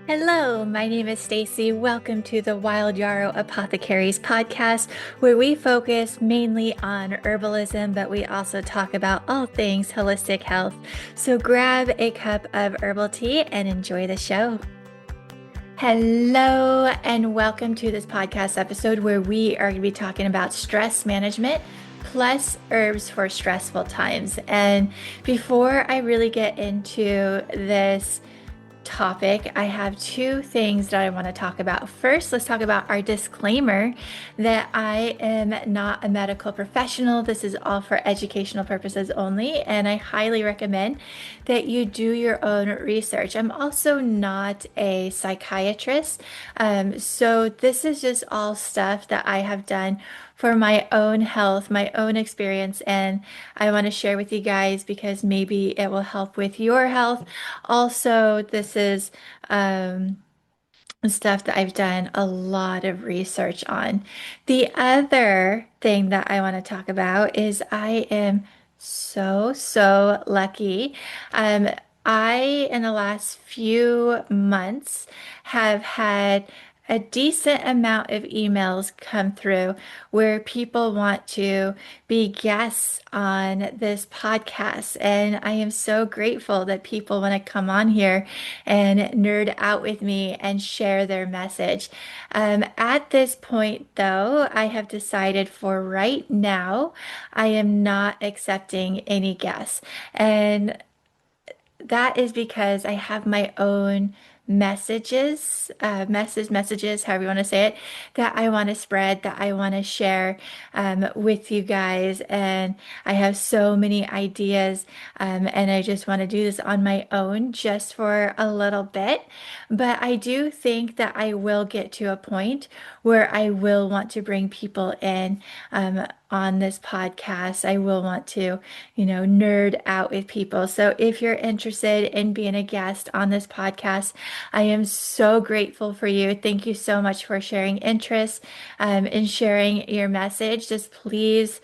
Hello, my name is Stacy. Welcome to the Wild Yarrow Apothecaries podcast, where we focus mainly on herbalism, but we also talk about all things holistic health. So grab a cup of herbal tea and enjoy the show. Hello, and welcome to this podcast episode where we are going to be talking about stress management plus herbs for stressful times. And before I really get into this topic, I have two things that I want to talk about. First, let's talk about our disclaimer that I am not a medical professional. This is all for educational purposes only, and I highly recommend that you do your own research. I'm also not a psychiatrist, so this is just all stuff that I have done for my own health, my own experience, and I want to share with you guys because maybe it will help with your health. Also, this is stuff that I've done a lot of research on. The other thing that I want to talk about is I am so lucky. Um, I, in the last few months, have had a decent amount of emails come through where people want to be guests on this podcast. And I am so grateful that people want to come on here and nerd out with me and share their message. At this point, though, I have decided for right now, I am not accepting any guests. And that is because I have my own messages, however you want to say it, that I want to spread, that I want to share with you guys. And I have so many ideas, and I just want to do this on my own just for a little bit. But I do think that I will get to a point where I will want to bring people in on this podcast. I will want to, nerd out with people. So if you're interested in being a guest on this podcast, I am so grateful for you. Thank you so much for sharing interest in sharing your message. Just please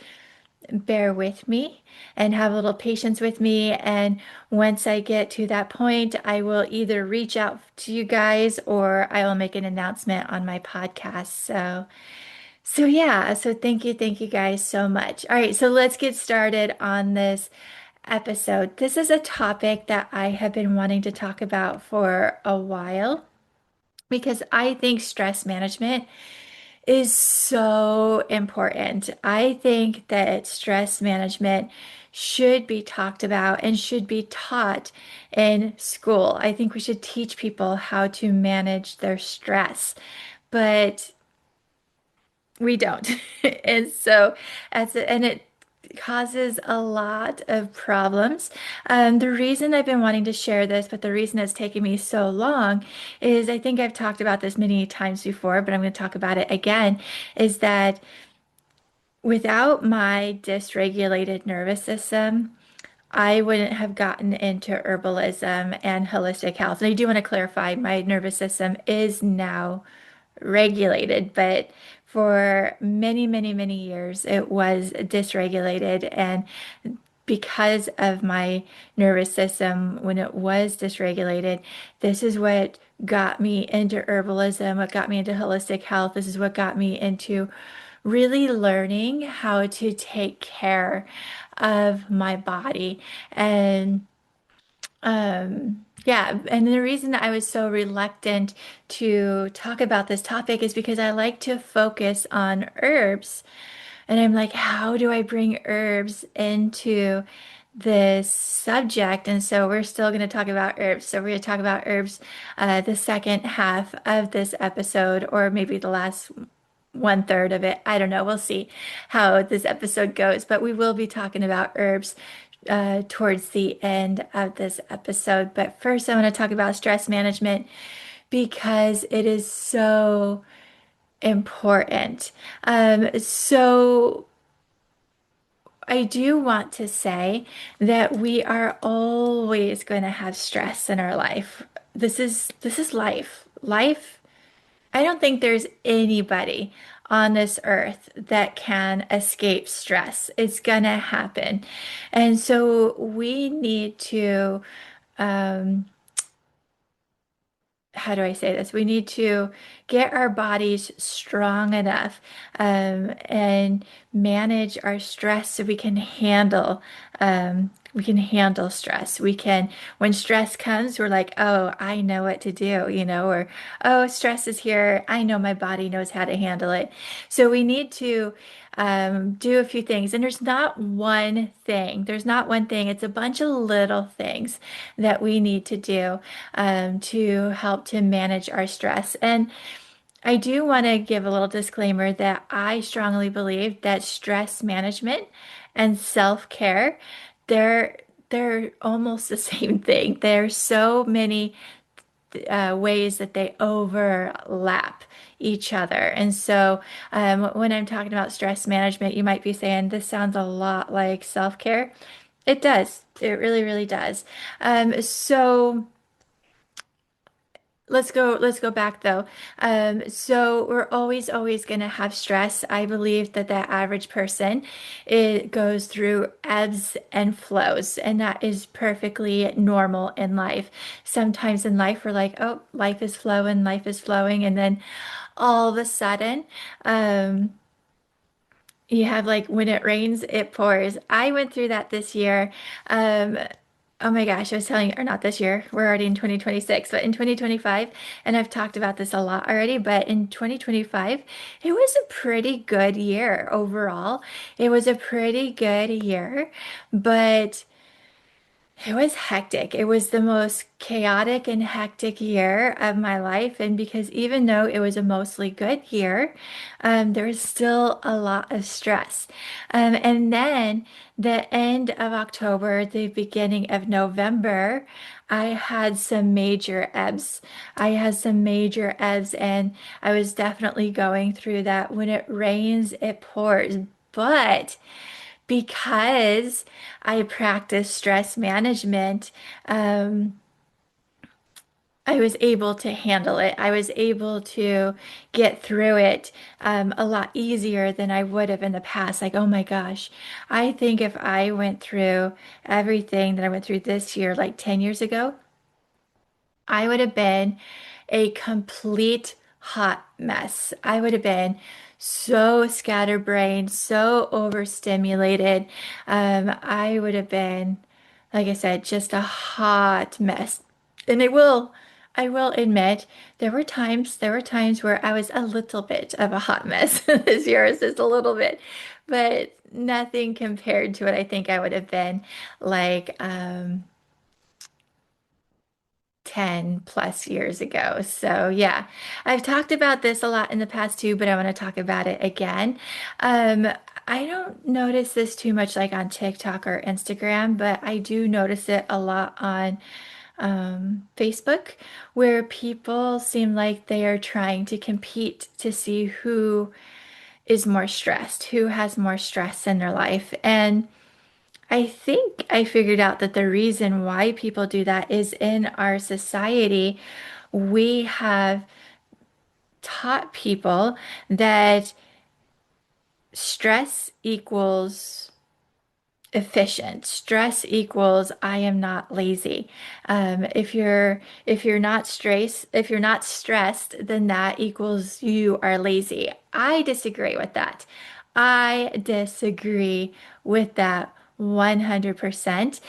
bear with me and have a little patience with me. And once I get to that point, I will either reach out to you guys or I will make an announcement on my podcast. So yeah, so thank you guys so much. All right, so let's get started on this episode. This is a topic that I have been wanting to talk about for a while because I think stress management is so important. I think that stress management should be talked about and should be taught in school. I think we should teach people how to manage their stress, but we don't. And so, and it causes a lot of problems. The reason I've been wanting to share this, but the reason it's taken me so long is I think I've talked about this many times before, but I'm going to talk about it again, is that without my dysregulated nervous system, I wouldn't have gotten into herbalism and holistic health. And I do want to clarify, my nervous system is now regulated, but for many years it was dysregulated. And because of my nervous system, when it was dysregulated, this is what got me into herbalism, what got me into holistic health. This is what got me into really learning how to take care of my body. And yeah, and the reason I was so reluctant to talk about this topic is because I like to focus on herbs. And I'm like, how do I bring herbs into this subject? And so we're still going to talk about herbs. So we're going to talk about herbs the second half of this episode, or maybe the last one third of it. I don't know. We'll see how this episode goes, but we will be talking about herbs towards the end of this episode. But first, I want to talk about stress management because it is so important. So I do want to say that we are always going to have stress in our life. This is life. Life, I don't think there's anybody on this earth that can escape stress. It's gonna happen. And so we need to um, how do I say this? We need to get our bodies strong enough and manage our stress so we can handle stress. We can, when stress comes, we're like, oh, I know what to do, or oh, stress is here. I know my body knows how to handle it. So we need to do a few things. And there's not one thing. There's not one thing. It's a bunch of little things that we need to do to help to manage our stress. And I do want to give a little disclaimer that I strongly believe that stress management and self-care, they're they're almost the same thing. There's so many ways that they overlap each other. And so when I'm talking about stress management, you might be saying, this sounds a lot like self-care. It does. It really, really does. So let's go back though. So we're always going to have stress. I believe that the average person, it goes through ebbs and flows, and that is perfectly normal in life. Sometimes in life we're like, oh, life is flowing, and then all of a sudden, um, you have like when it rains, it pours. I went through that this year. Um, Oh my gosh, I was telling you, or not this year, we're already in 2026, but in 2025, and I've talked about this a lot already, but in 2025, it was a pretty good year overall. It was a pretty good year, but it was hectic. It was the most chaotic and hectic year of my life. And because even though it was a mostly good year, there was still a lot of stress. And then the end of October, the beginning of November, I had some major ebbs. I had some major ebbs, and I was definitely going through that. When it rains, it pours. But because I practice stress management, um, I was able to handle it. I was able to get through it a lot easier than I would have in the past. Like, oh my gosh, I think if I went through everything that I went through this year, like 10 years ago, I would have been a complete hot mess. I would have been so scatterbrained, so overstimulated. I would have been, like I said, just a hot mess. And I will admit, there were times where I was a little bit of a hot mess this year, is just a little bit, but nothing compared to what I think I would have been like, 10 plus years ago. So, yeah, I've talked about this a lot in the past too, but I want to talk about it again. Um, I don't notice this too much like on TikTok or Instagram, but I do notice it a lot on Facebook, where people seem like they are trying to compete to see who is more stressed, who has more stress in their life. And I think I figured out that the reason why people do that is in our society, we have taught people that stress equals efficient. Stress equals I am not lazy. If you're not stressed, then that equals you are lazy. I disagree with that. I disagree with that 100%.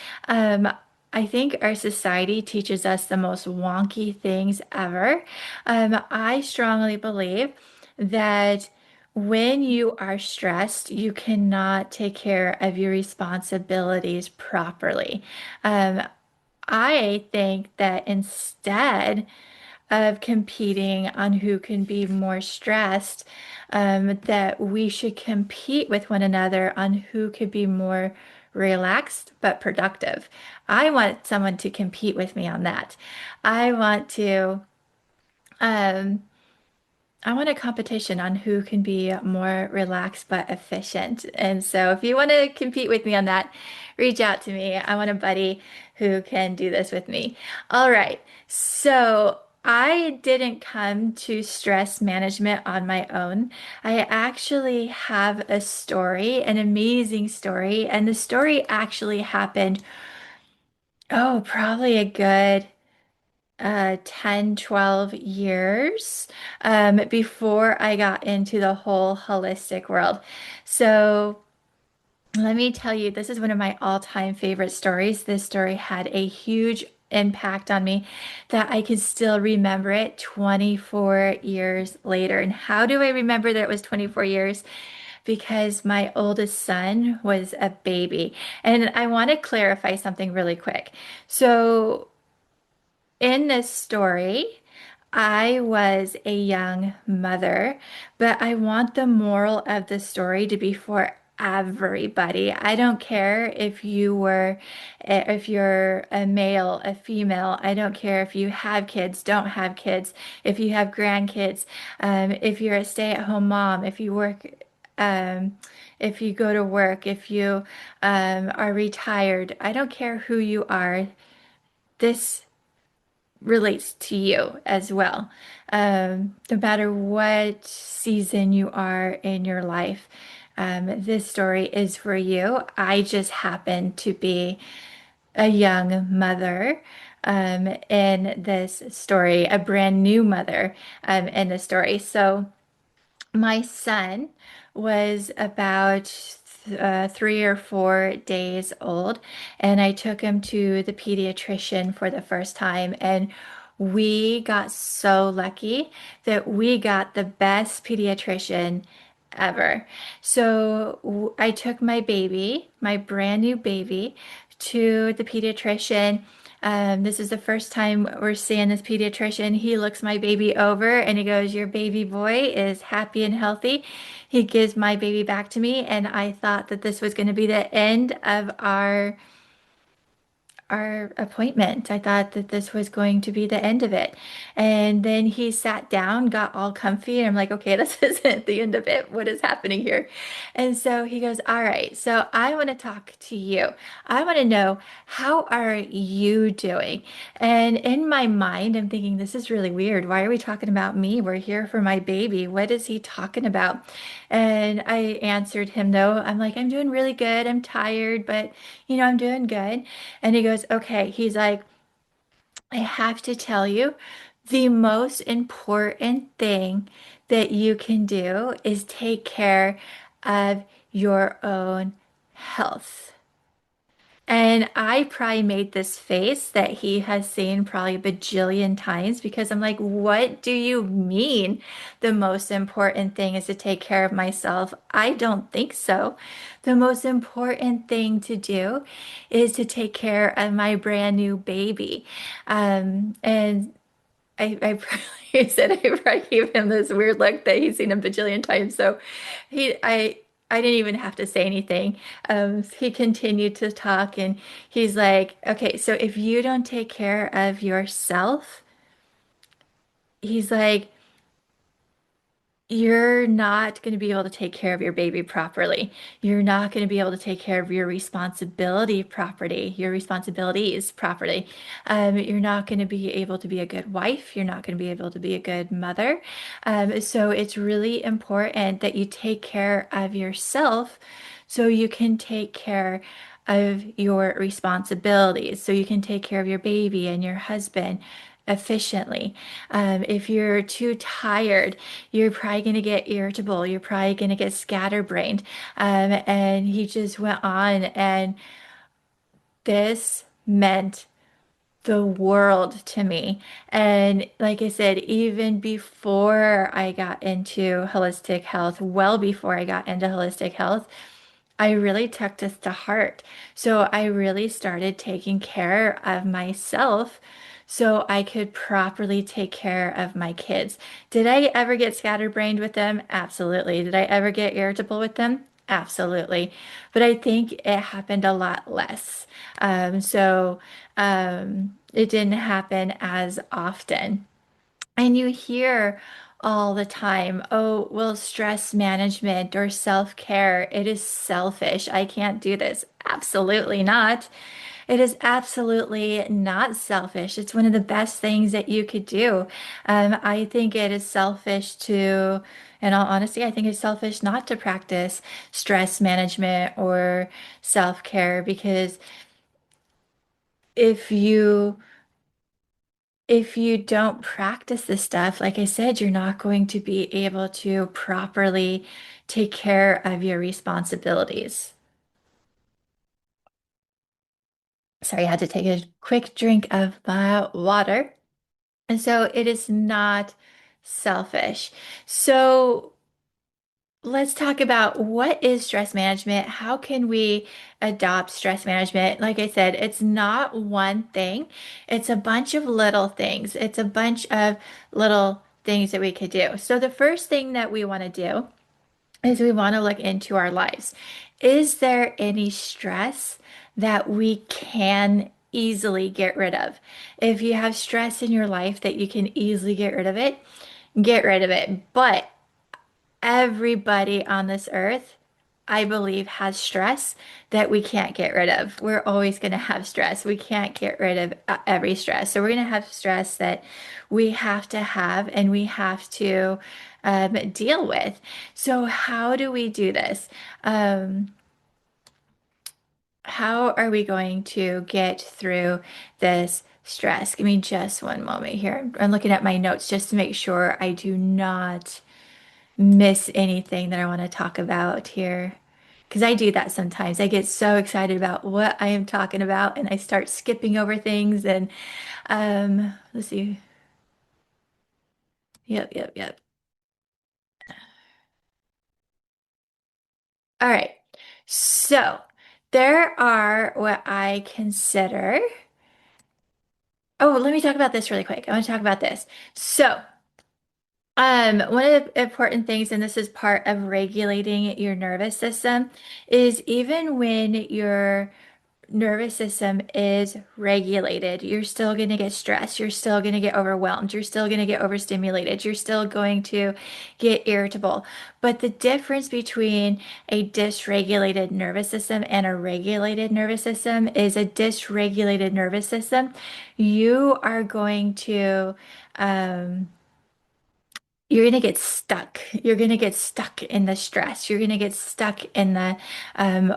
I think our society teaches us the most wonky things ever. I strongly believe that when you are stressed, you cannot take care of your responsibilities properly. Um, I think that instead of competing on who can be more stressed, that we should compete with one another on who could be more relaxed but productive. I want someone to compete with me on that. I want to. Um, I want a competition on who can be more relaxed but efficient. And so if you want to compete with me on that, reach out to me. I want a buddy who can do this with me. All right. So I didn't come to stress management on my own. I actually have a story, an amazing story. And the story actually happened, oh, probably a good 10, 12 years before I got into the whole holistic world. So let me tell you, this is one of my all-time favorite stories. This story had a huge impact on me that I can still remember it 24 years later. And how do I remember that it was 24 years? Because my oldest son was a baby. And I want to clarify something really quick. So in this story, I was a young mother, but I want the moral of the story to be for everybody. I don't care if you're a male, a female. I don't care if you have kids, don't have kids, if you have grandkids, if you're a stay-at-home mom, if you work, um, if you go to work, if you are retired. I don't care who you are. This relates to you as well. No matter what season you are in your life, this story is for you. I just happen to be a young mother in this story, a brand new mother in the story. So my son was about 3 or 4 days old, and I took him to the pediatrician for the first time. And we got so lucky that we got the best pediatrician ever. So I took my baby, my brand new baby, to the pediatrician. This is the first time we're seeing this pediatrician. He looks my baby over and he goes, "Your baby boy is happy and healthy." He gives my baby back to me, and I thought that this was going to be the end of our appointment. I thought that this was going to be the end of it. And then he sat down, got all comfy, and I'm like, okay, this isn't the end of it. What is happening here? And so he goes, all right, so I want to talk to you. I want to know, how are you doing? And in my mind, I'm thinking, this is really weird. Why are we talking about me? We're here for my baby. What is he talking about? And I answered him, though. I'm like, I'm doing really good. I'm tired, but I'm doing good. And he goes, okay. He's like, I have to tell you, the most important thing that you can do is take care of your own health. And I probably made this face that he has seen probably a bajillion times because I'm like, what do you mean? The most important thing is to take care of myself. I don't think so. The most important thing to do is to take care of my brand new baby. And I probably said I probably gave him this weird look that he's seen a bajillion times. So he, I didn't even have to say anything. He continued to talk, and he's like, "Okay, so if you don't take care of yourself," he's like, you're not going to be able to take care of your baby properly. You're not going to be able to take care of your responsibilities properly. You're not going to be able to be a good wife. You're not going to be able to be a good mother. So it's really important that you take care of yourself so you can take care of your responsibilities, so you can take care of your baby and your husband efficiently. If you're too tired, you're probably going to get irritable. You're probably going to get scatterbrained. And he just went on, and this meant the world to me. And like I said, even before I got into holistic health, well before I got into holistic health, I really took this to heart. So I really started taking care of myself so I could properly take care of my kids. Did I ever get scatterbrained with them? Absolutely. Did I ever get irritable with them? Absolutely. But I think it happened a lot less. It didn't happen as often. And you hear all the time, oh, well, stress management or self-care, it is selfish. I can't do this. Absolutely not. It is absolutely not selfish. It's one of the best things that you could do. I think it is selfish to, in all honesty, I think it's selfish not to practice stress management or self-care because if you if you don't practice this stuff, like I said, you're not going to be able to properly take care of your responsibilities. Sorry, I had to take a quick drink of my water. And so it is not selfish. So let's talk about what is stress management. How can we adopt stress management? Like I said, it's not one thing, it's a bunch of little things. It's a bunch of little things that we could do. So the first thing that we want to do is we want to look into our lives. Is there any stress that we can easily get rid of? If you have stress in your life that you can easily get rid of it, get rid of it. But everybody on this earth, I believe, has stress that we can't get rid of. We're always going to have stress. We can't get rid of every stress. So we're going to have stress that we have to have and we have to deal with. So how do we do this? Um, how are we going to get through this stress? Give me just one moment here. I'm looking at my notes just to make sure I do not miss anything that I want to talk about here. Because I do that sometimes. I get so excited about what I am talking about and I start skipping over things and let's see. Yep, yep, yep. All right. So there are what I consider. Oh, let me talk about this really quick. I want to talk about this. So, one of the important things, and this is part of regulating your nervous system, is even when your nervous system is regulated, you're still going to get stressed. You're still going to get overwhelmed. You're still going to get overstimulated. You're still going to get irritable. But the difference between a dysregulated nervous system and a regulated nervous system is a dysregulated nervous system. You are going to, um, you're going to get stuck. You're going to get stuck in the stress. You're going to get stuck in the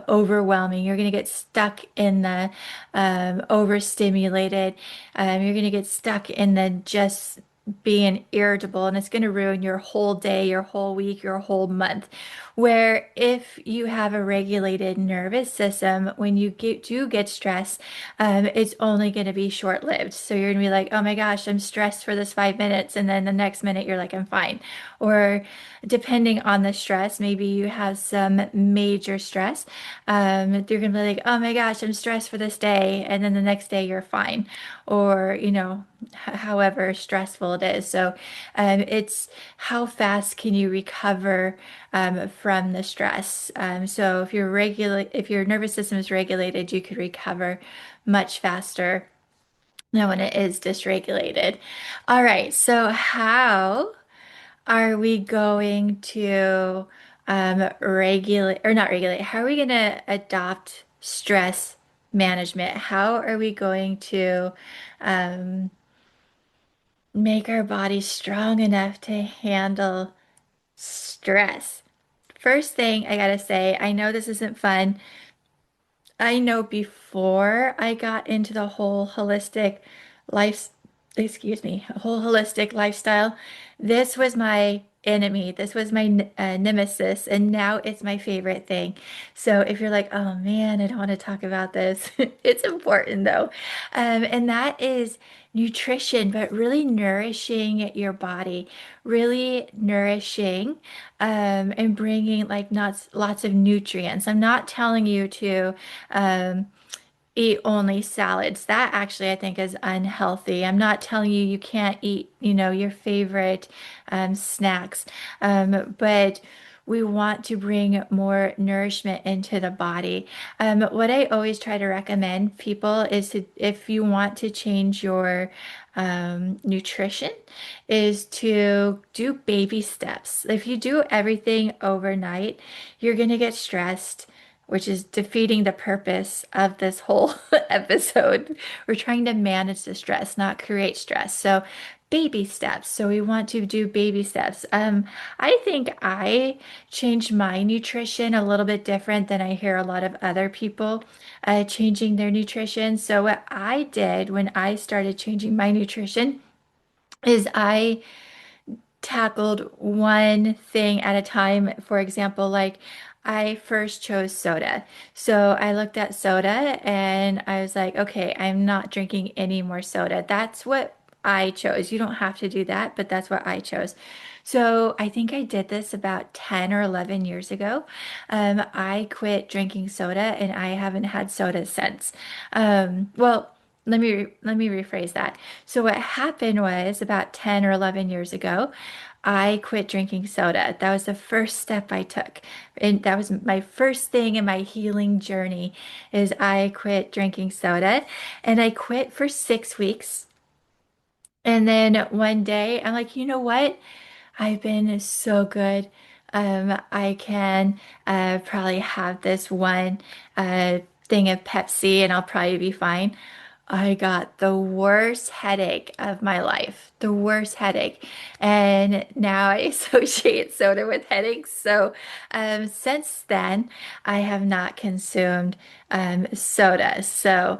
overwhelming. You're going to get stuck in the overstimulated. You're going to get stuck in the just being irritable, and it's going to ruin your whole day, your whole week, your whole month. Where if you have a regulated nervous system, when you do get stressed, it's only going to be short-lived. So you're going to be like, oh my gosh, I'm stressed for this 5 minutes. And then the next minute you're like, I'm fine. Or depending on the stress, maybe you have some major stress. You're going to be like, oh my gosh, I'm stressed for this day. And then the next day you're fine. Or, however stressful it is. So it's how fast can you recover from the stress. So if your nervous system is regulated, you could recover much faster than when it is dysregulated. All right, so how are we going to regulate or not regulate? How are we going to adopt stress management? How are we going to um, make our body strong enough to handle stress? First thing I gotta say, I know this isn't fun. I know before I got into the whole life, excuse me, whole holistic lifestyle, this was my enemy. This was my nemesis, and now it's my favorite thing. So if you're like, oh man, I don't want to talk about this, it's important though. And that is nutrition, but really nourishing your body, really nourishing and bringing like lots of nutrients. I'm not telling you to um, eat only salads. That actually I think is unhealthy. I'm not telling you you can't eat, your favorite snacks, but we want to bring more nourishment into the body. What I always try to recommend people is to, if you want to change your nutrition, is to do baby steps. If you do everything overnight, you're going to get stressed, which is defeating the purpose of this whole episode. We're trying to manage the stress, not create stress. So, baby steps. So, we want to do baby steps. I think I changed my nutrition a little bit different than I hear a lot of other people changing their nutrition. So, what I did when I started changing my nutrition is I tackled one thing at a time. For example, like I first chose soda. So I looked at soda and I was like, okay, I'm not drinking any more soda. That's what I chose. You don't have to do that, but that's what I chose. So I think I did this about 10 or 11 years ago. I quit drinking soda and I haven't had soda since. Well, let me rephrase that. So what happened was about 10 or 11 years ago, I quit drinking soda. That was the first step I took. And that was my first thing in my healing journey is I quit drinking soda. And I quit for 6 weeks. And then one day I'm like, you know what? I've been so good. I can probably have this one thing of Pepsi and I'll probably be fine. I got the worst headache of my life, the worst headache. And now I associate soda with headaches. So since then, I have not consumed soda. So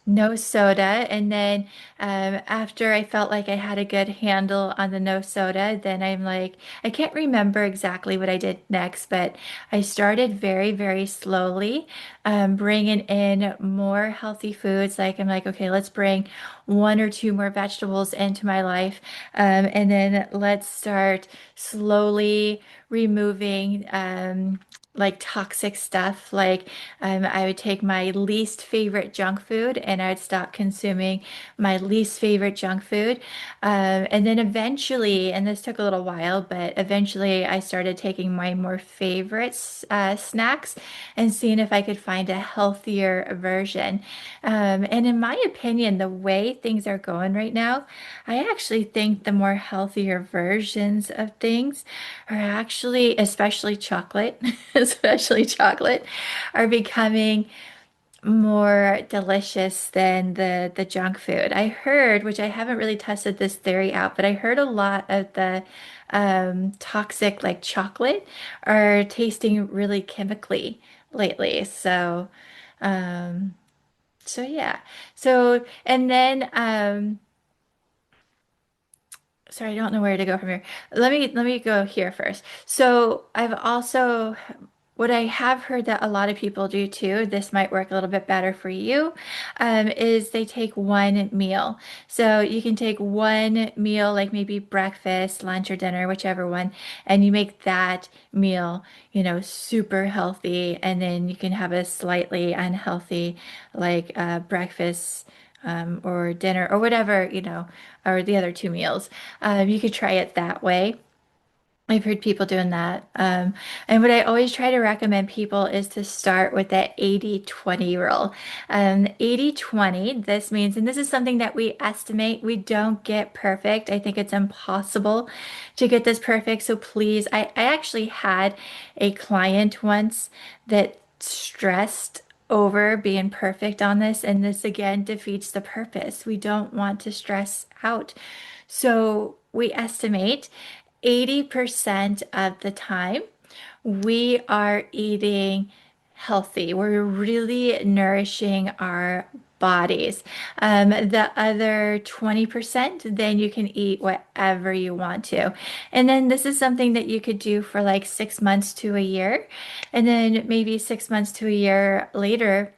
no soda. And then after I felt like I had a good handle on the no soda, then I'm like, I can't remember exactly what I did next, but I started very, very slowly bringing in more healthy foods. Like I'm like, okay, let's bring one or two more vegetables into my life, and then let's start slowly removing. Like toxic stuff, like I would take my least favorite junk food and I'd stop consuming my least favorite junk food. And then eventually, and this took a little while, but eventually I started taking my more favorite snacks and seeing if I could find a healthier version. And in my opinion, the way things are going right now, I actually think the more healthier versions of things are actually, especially chocolate, especially chocolate, are becoming more delicious than the junk food. I heard, which I haven't really tested this theory out, but I heard a lot of the toxic like chocolate are tasting really chemically lately. Um, so yeah. So and then sorry, I don't know where to go from here. Let me go here first. So I've also what I have heard that a lot of people do too, this might work a little bit better for you, is they take one meal. So you can take one meal, like maybe breakfast, lunch, or dinner, whichever one, and you make that meal, super healthy, and then you can have a slightly unhealthy, like breakfast or dinner or whatever, or the other two meals. You could try it that way. I've heard people doing that. And what I always try to recommend people is to start with that 80-20 rule. 80-20, this means, and this is something that we estimate, we don't get perfect. I think it's impossible to get this perfect. So please, I actually had a client once that stressed over being perfect on this, and this again defeats the purpose. We don't want to stress out. So we estimate 80% of the time we are eating healthy. We're really nourishing our bodies. The other 20%, then you can eat whatever you want to. And then this is something that you could do for like 6 months to a year. And then maybe 6 months to a year later,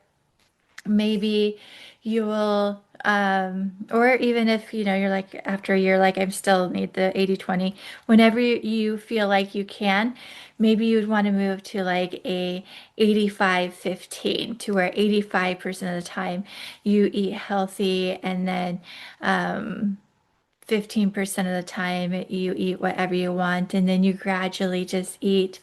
maybe you will or even if you're like after a year like I still need the 80-20, whenever you feel like you can, maybe you'd want to move to like a 85-15 to where 85% of the time you eat healthy and then um 15% of the time you eat whatever you want, and then you gradually just eat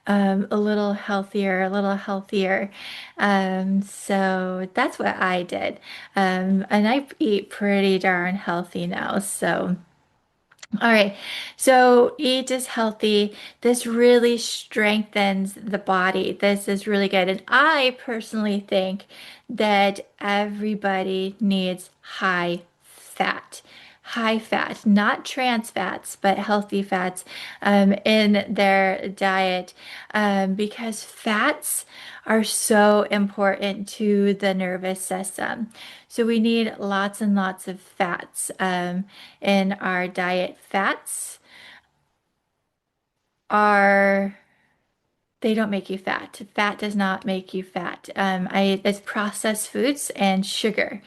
a little healthier, a little healthier. So that's what I did. And I eat pretty darn healthy now. So, all right. So eat is healthy. This really strengthens the body. This is really good. And I personally think that everybody needs high fat. high fat, not trans fats, but healthy fats in their diet because fats are so important to the nervous system. So we need lots and lots of fats in our diet. Fats are they don't make you fat. Fat does not make you fat. It's processed foods and sugar.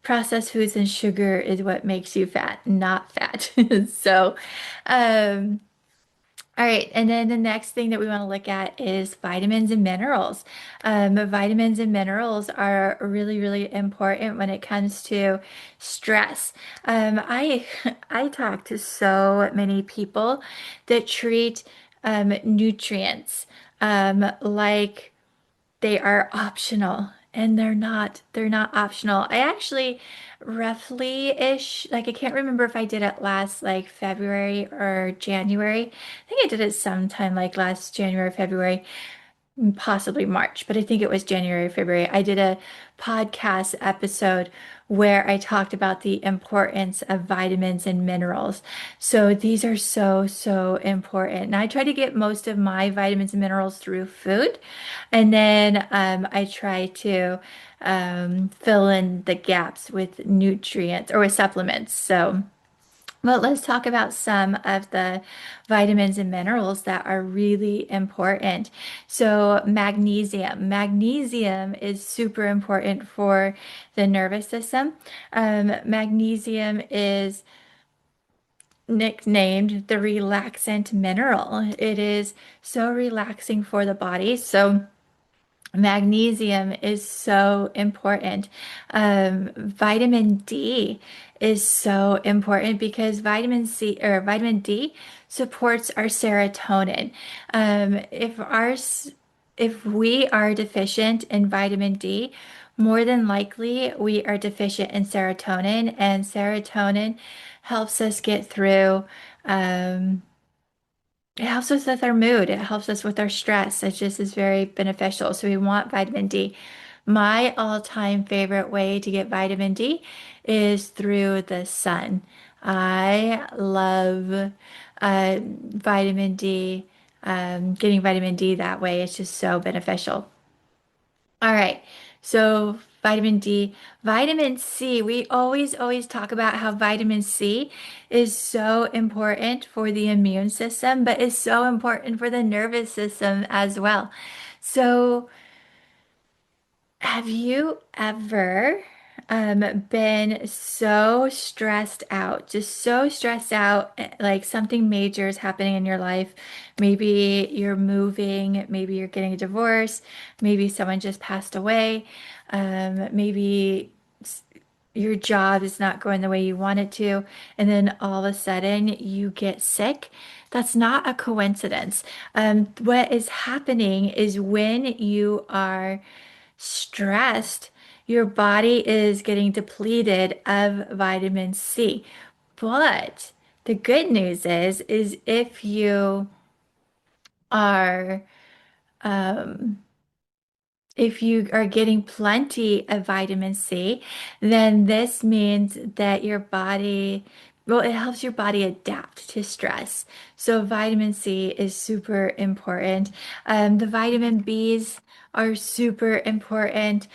Processed foods and sugar is what makes you fat, not fat. So, um, all right. And then the next thing that we want to look at is vitamins and minerals. Vitamins and minerals are really, really important when it comes to stress. I talk to so many people that treat nutrients like they are optional and they're not optional. I actually roughly-ish, like I can't remember if I did it last like February or January. I think I did it sometime like last January, February, possibly March, but I think it was January, February. I did a podcast episode where I talked about the importance of vitamins and minerals. So these are so, so important. And I try to get most of my vitamins and minerals through food. And then I try to fill in the gaps with nutrients or with supplements. So. Well, let's talk about some of the vitamins and minerals that are really important. So, magnesium. Magnesium is super important for the nervous system. Magnesium is nicknamed the relaxant mineral. It is so relaxing for the body. So, magnesium is so important. Vitamin D is so important because vitamin D supports our serotonin. If we are deficient in vitamin D, more than likely we are deficient in serotonin, and serotonin helps us get through. Um, it helps us with our mood. It helps us with our stress. It just is very beneficial. So we want vitamin D. My all-time favorite way to get vitamin D is through the sun. I love vitamin D. Getting vitamin D that way. It's just so beneficial. All right. So vitamin D, vitamin C. We always talk about how vitamin C is so important for the immune system, but is so important for the nervous system as well. So have you ever been so stressed out, just so stressed out, like something major is happening in your life? Maybe you're moving, maybe you're getting a divorce, maybe someone just passed away, maybe your job is not going the way you want it to, and then all of a sudden you get sick. That's not a coincidence. What is happening is when you are stressed, your body is getting depleted of vitamin C. But the good news is if you are um, if you are getting plenty of vitamin C, then this means that your body, well, it helps your body adapt to stress. So vitamin C is super important. The vitamin Bs are super important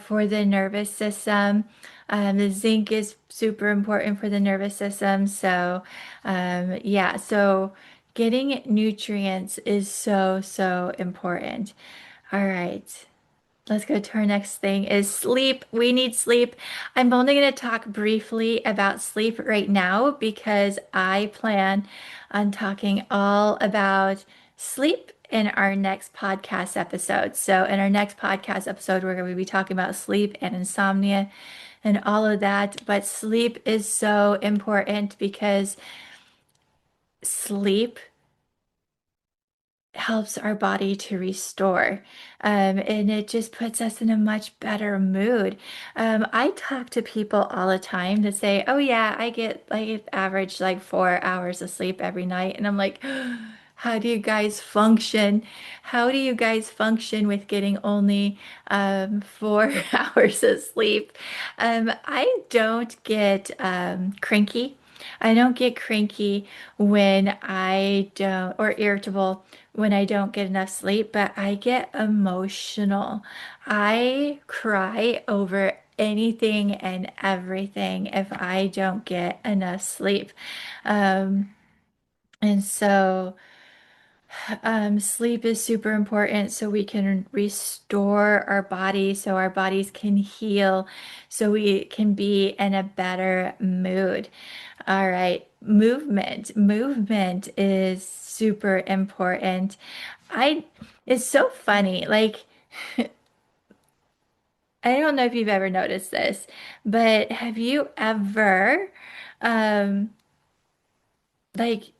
for the nervous system. The zinc is super important for the nervous system. So, yeah, so getting nutrients is so, so important. All right. Let's go to our next thing is sleep. We need sleep. I'm only going to talk briefly about sleep right now because I plan on talking all about sleep in our next podcast episode. So in our next podcast episode, we're going to be talking about sleep and insomnia and all of that. But sleep is so important because sleep helps our body to restore. And it just puts us in a much better mood. I talk to people all the time that say, "Oh yeah, I get like average like 4 hours of sleep every night," and I'm like, How do you guys function? How do you guys function with getting only 4 hours of sleep? I don't get cranky. I don't get cranky when I don't, or irritable when I don't get enough sleep, but I get emotional. I cry over anything and everything if I don't get enough sleep. Um, and so. Sleep is super important so we can restore our body, so our bodies can heal, so we can be in a better mood. All right, movement. Movement is super important. I, it's so funny. Like, I don't know if you've ever noticed this, but have you ever, um, like,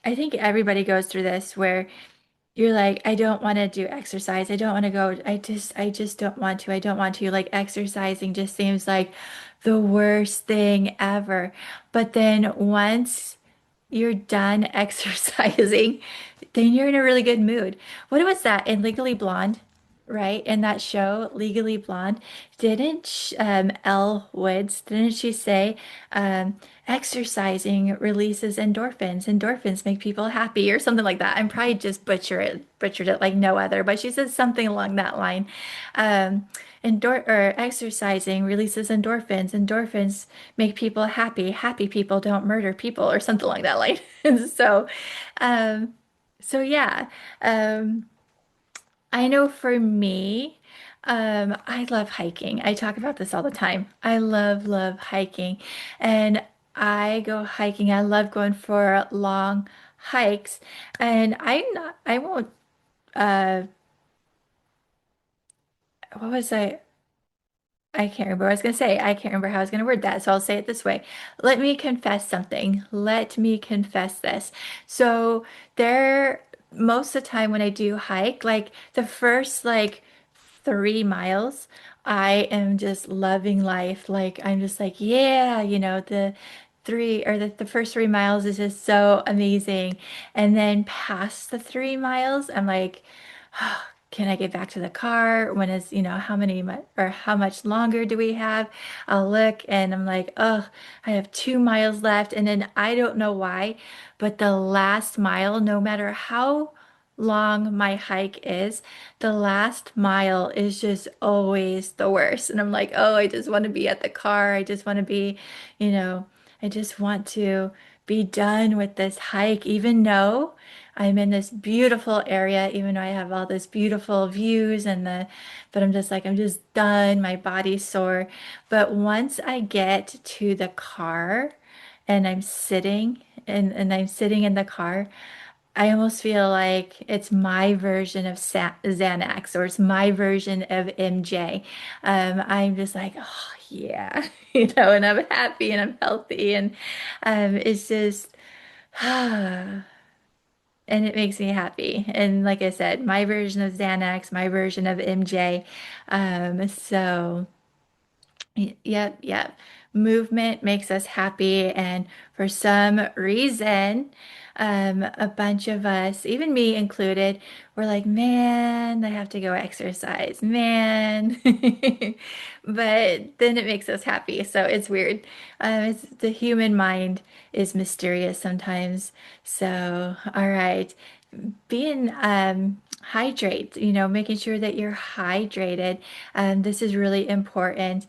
I think everybody goes through this where you're like, I don't want to do exercise. I don't want to go. I just don't want to. I don't want to. Like exercising just seems like the worst thing ever. But then once you're done exercising, then you're in a really good mood. What was that in Legally Blonde, right? In that show, Legally Blonde, didn't Elle Woods, didn't she say, exercising releases endorphins. Endorphins make people happy or something like that. I'm probably just butchered it like no other, but she said something along that line. Um, or exercising releases endorphins. Endorphins make people happy. Happy people don't murder people or something like that line. And um, so yeah, um, I know for me, I love hiking. I talk about this all the time. I love hiking. And I go hiking. I love going for long hikes. And I won't, uh, what was I can't remember what I was going to say. I can't remember how I was going to word that. So I'll say it this way. Let me confess something. Let me confess this. So there, most of the time when I do hike, like the first 3 miles, I am just loving life. Like I'm just like, yeah, the the first 3 miles is just so amazing. And then past the 3 miles, I'm like, can I get back to the car? When is, or how much longer do we have? I'll look and I'm like, oh, I have 2 miles left. And then I don't know why, but the last mile, no matter how long my hike is, the last mile is just always the worst. And I'm like, oh, I just want to be at the car. I just want to be, you know, I just want to be done with this hike, even though I'm in this beautiful area, even though I have all this beautiful views but I'm just like, I'm just done. My body's sore. But once I get to the car and and I'm sitting in the car, I almost feel like it's my version of Xanax or it's my version of MJ. I'm just like, oh yeah, and I'm happy and I'm healthy and it's just, and it makes me happy. And like I said, my version of Xanax, my version of MJ. So. Yep, yep. Movement makes us happy. And for some reason, a bunch of us, even me included, were like, man, I have to go exercise, man. But then it makes us happy. So it's weird. The human mind is mysterious sometimes. So, all right, being hydrate, making sure that you're hydrated. This is really important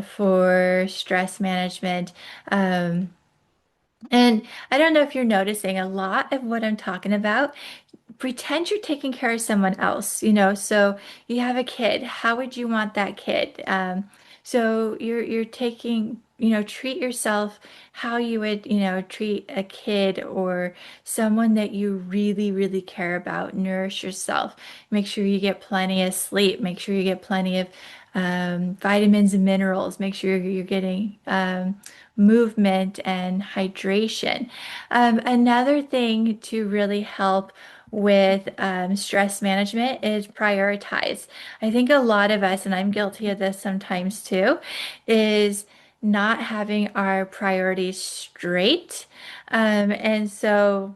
for stress management. Um, and I don't know if you're noticing a lot of what I'm talking about. Pretend you're taking care of someone else. So you have a kid. How would you want that kid? So you're taking, treat yourself how you would, treat a kid or someone that you really, really care about. Nourish yourself. Make sure you get plenty of sleep. Make sure you get plenty of vitamins and minerals. Make sure you're getting movement and hydration. Another thing to really help with stress management is prioritize. I think a lot of us, and I'm guilty of this sometimes too, is not having our priorities straight. And so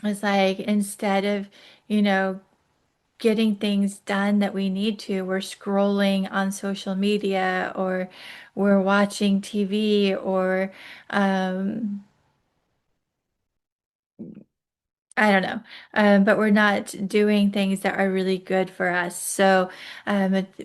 It's like instead of, you know, getting things done that we need to, we're scrolling on social media or we're watching TV or um, I don't know, but we're not doing things that are really good for us. So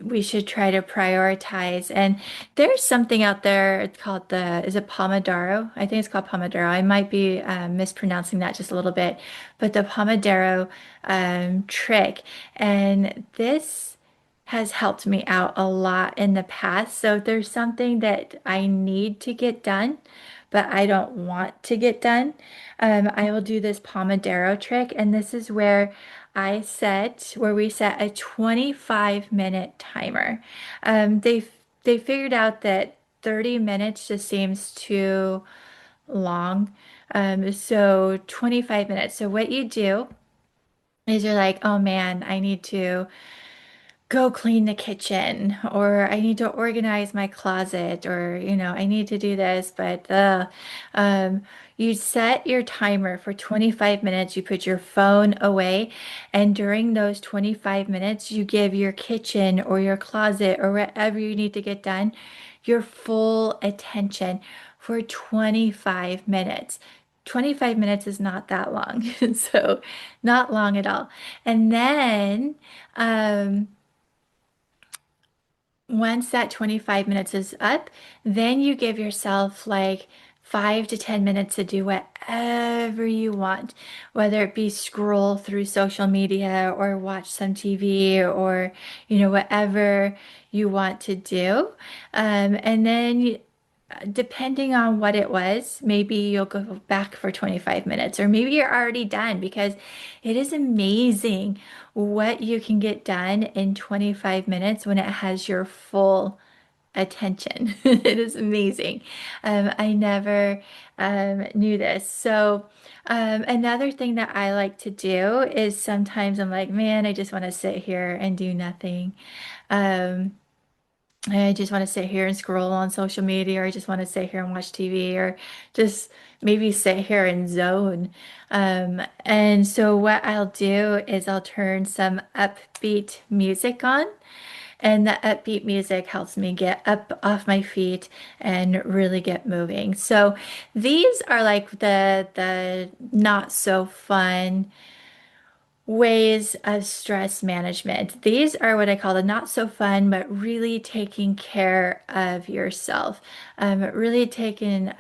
we should try to prioritize. And there's something out there. It's called is it Pomodoro? I think it's called Pomodoro. I might be mispronouncing that just a little bit, but the Pomodoro trick. And this has helped me out a lot in the past. So if there's something that I need to get done, but I don't want to get done, I will do this Pomodoro trick, and this is where we set a 25-minute timer. They figured out that 30 minutes just seems too long. So 25 minutes. So what you do is you're like, oh man, I need to go clean the kitchen, or I need to organize my closet, or I need to do this, but um you set your timer for 25 minutes, you put your phone away, and during those 25 minutes you give your kitchen or your closet or whatever you need to get done your full attention for 25 minutes. 25 minutes is not that long. So not long at all. And then once that 25 minutes is up, then you give yourself like 5 to 10 minutes to do whatever you want, whether it be scroll through social media or watch some TV or, whatever you want to do. And then depending on what it was, maybe you'll go back for 25 minutes, or maybe you're already done because it is amazing what you can get done in 25 minutes when it has your full attention. It is amazing. I never knew this. So, another thing that I like to do is sometimes I'm like, man, I just want to sit here and do nothing. Um, I just want to sit here and scroll on social media, or I just want to sit here and watch TV, or just maybe sit here and zone. And so what I'll do is I'll turn some upbeat music on, and the upbeat music helps me get up off my feet and really get moving. So these are like the not so fun ways of stress management. These are what I call the not so fun, but really taking care of yourself, really taking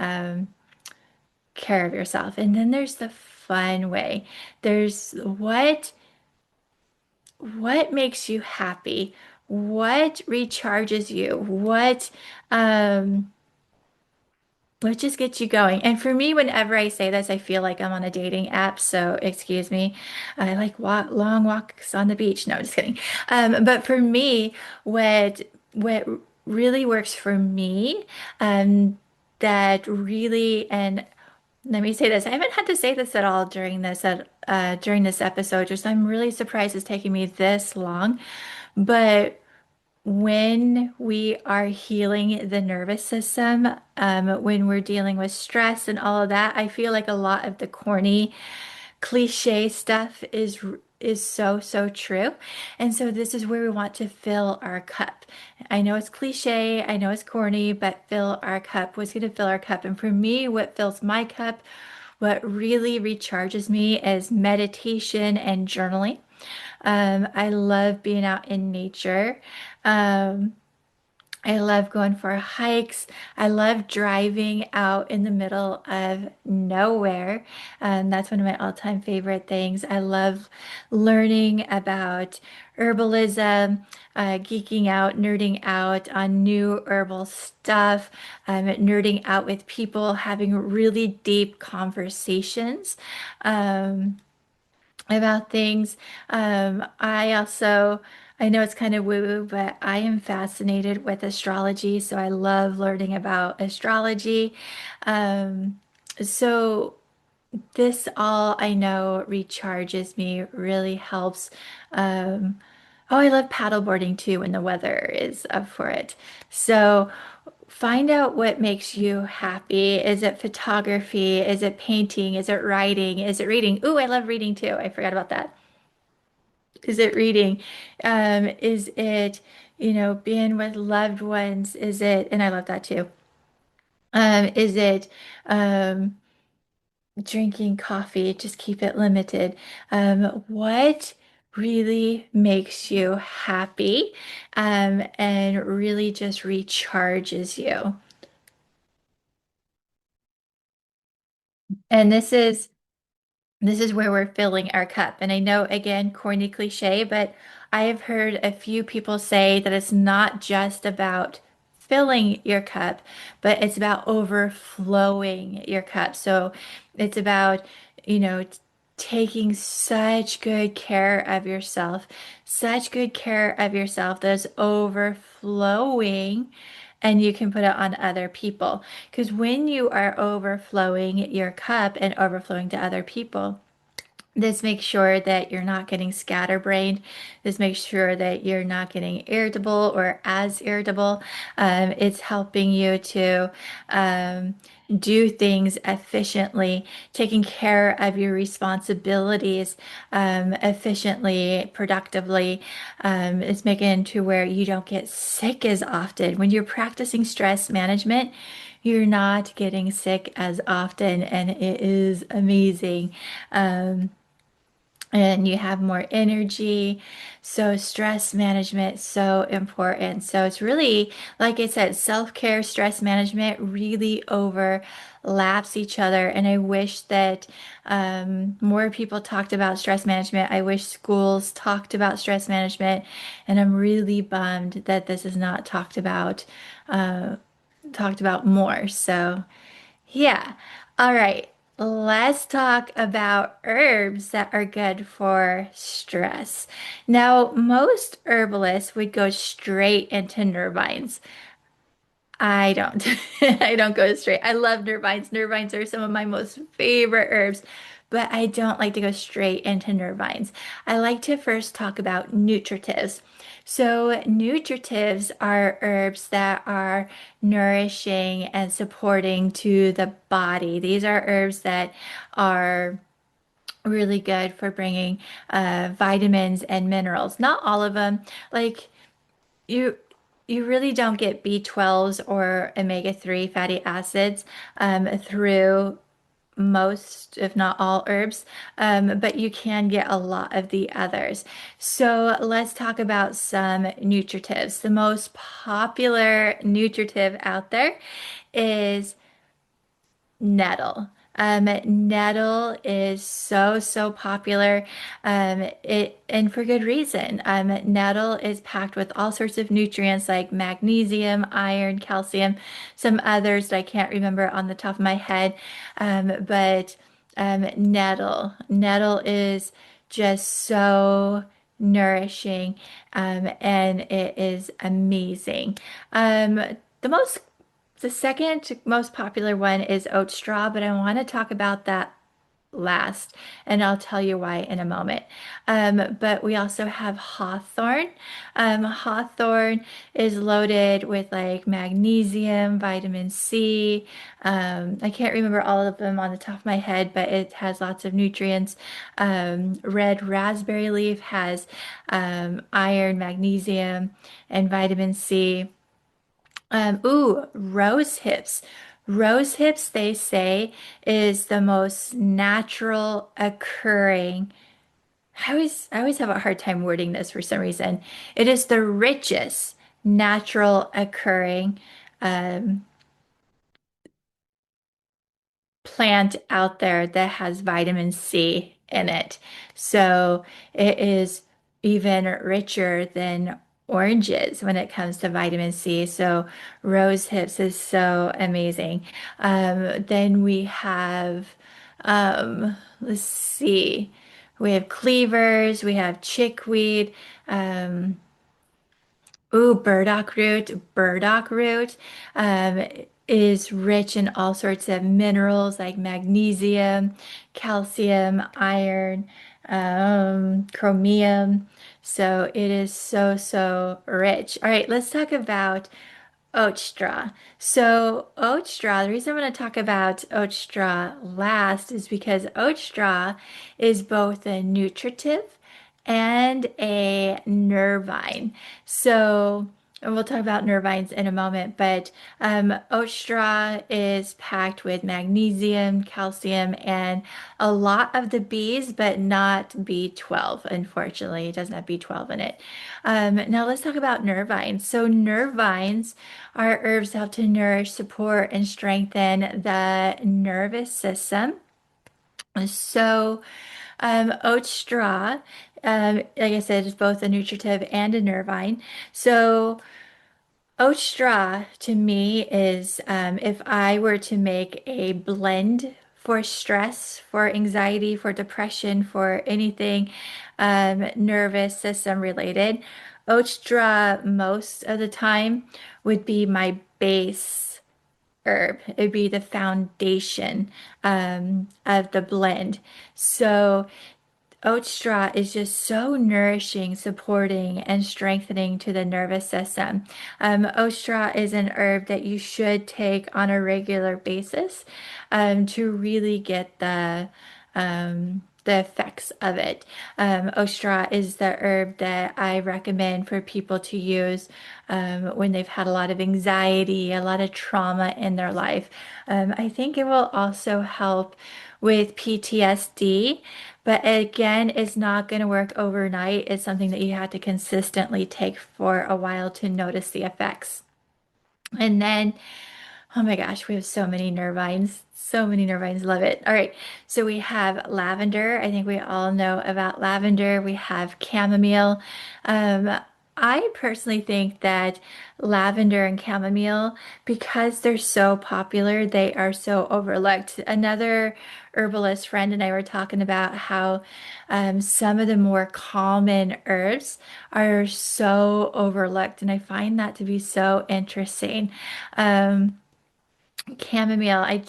care of yourself. And then there's the fun way. There's what makes you happy, what recharges you, um, what just gets you going? And for me, whenever I say this, I feel like I'm on a dating app. So excuse me. I like long walks on the beach. No, just kidding. But for me, what really works for me, that really, and let me say this, I haven't had to say this at all during this episode. Just I'm really surprised it's taking me this long. But when we are healing the nervous system, when we're dealing with stress and all of that, I feel like a lot of the corny cliche stuff is so true. And so this is where we want to fill our cup. I know it's cliche, I know it's corny, but fill our cup. What's going to fill our cup? And for me, what fills my cup, what really recharges me is meditation and journaling. I love being out in nature. Um, I love going for hikes. I love driving out in the middle of nowhere. That's one of my all-time favorite things. I love learning about herbalism, geeking out, nerding out on new herbal stuff, nerding out with people, having really deep conversations. Um, about things. I know it's kind of woo-woo, but I am fascinated with astrology, so I love learning about astrology. Um, so this all I know recharges me, really helps. Oh, I love paddleboarding too when the weather is up for it. So find out what makes you happy. Is it photography? Is it painting? Is it writing? Is it reading? Ooh, I love reading too. I forgot about that. Is it reading? Is it, being with loved ones? Is it, and I love that too. Is it drinking coffee? Just keep it limited. What really makes you happy, and really just recharges you? And this is where we're filling our cup. And I know, again, corny cliche, but I have heard a few people say that it's not just about filling your cup, but it's about overflowing your cup. So it's about, taking such good care of yourself, such good care of yourself that it's overflowing and you can put it on other people. Because when you are overflowing your cup and overflowing to other people, this makes sure that you're not getting scatterbrained. This makes sure that you're not getting irritable or as irritable. It's helping you to do things efficiently, taking care of your responsibilities efficiently, productively. It's making to where you don't get sick as often. When you're practicing stress management, you're not getting sick as often, and it is amazing. Um, and you have more energy. So stress management so important. So it's really, like I said, self-care, stress management really overlaps each other. And I wish that more people talked about stress management. I wish schools talked about stress management. And I'm really bummed that this is not talked about more. So yeah. All right. Let's talk about herbs that are good for stress. Now, most herbalists would go straight into nervines. I don't. I don't go straight. I love nervines. Nervines are some of my most favorite herbs, but I don't like to go straight into nervines. I like to first talk about nutritives. So, nutritives are herbs that are nourishing and supporting to the body. These are herbs that are really good for bringing vitamins and minerals. Not all of them. Like, you you really don't get B12s or omega-3 fatty acids through most, if not all, herbs, but you can get a lot of the others. So let's talk about some nutritives. The most popular nutritive out there is nettle. Nettle is so popular. And for good reason. Nettle is packed with all sorts of nutrients like magnesium, iron, calcium, some others that I can't remember on the top of my head. But nettle is just so nourishing, and it is amazing. Um, the most the second most popular one is oat straw, but I want to talk about that last, and I'll tell you why in a moment. But we also have hawthorn. Hawthorn is loaded with like magnesium, vitamin C. I can't remember all of them on the top of my head, but it has lots of nutrients. Red raspberry leaf has iron, magnesium, and vitamin C. Rose hips. Rose hips, they say, is the most natural occurring. I always have a hard time wording this for some reason. It is the richest natural occurring um, plant out there that has vitamin C in it. So it is even richer than oranges when it comes to vitamin C. So rose hips is so amazing. Then we have, let's see, we have cleavers, we have chickweed. Um, Ooh, burdock root. Burdock root is rich in all sorts of minerals like magnesium, calcium, iron, chromium. So it is so rich. All right, let's talk about Oat straw. So, oat straw, the reason I'm going to talk about oat straw last is because oat straw is both a nutritive and a nervine. So, and we'll talk about nervines in a moment, but oat straw is packed with magnesium, calcium, and a lot of the Bs, but not B12. Unfortunately, it doesn't have B12 in it. Now let's talk about nervines. So nervines are herbs that help to nourish, support, and strengthen the nervous system. So, oat straw, like I said, is both a nutritive and a nervine. So, oat straw to me is if I were to make a blend for stress, for anxiety, for depression, for anything nervous system related, oat straw most of the time would be my base herb. It'd be the foundation of the blend. So oat straw is just so nourishing, supporting, and strengthening to the nervous system. Oat straw is an herb that you should take on a regular basis to really get the effects of it. Oat straw is the herb that I recommend for people to use when they've had a lot of anxiety, a lot of trauma in their life. I think it will also help with PTSD. But again, it's not going to work overnight. It's something that you have to consistently take for a while to notice the effects. And then, oh my gosh, we have so many nervines. So many nervines. Love it. All right. So we have lavender. I think we all know about lavender. We have chamomile. Um, I personally think that lavender and chamomile, because they're so popular, they are so overlooked. Another herbalist friend and I were talking about how some of the more common herbs are so overlooked, and I find that to be so interesting. Um, Chamomile,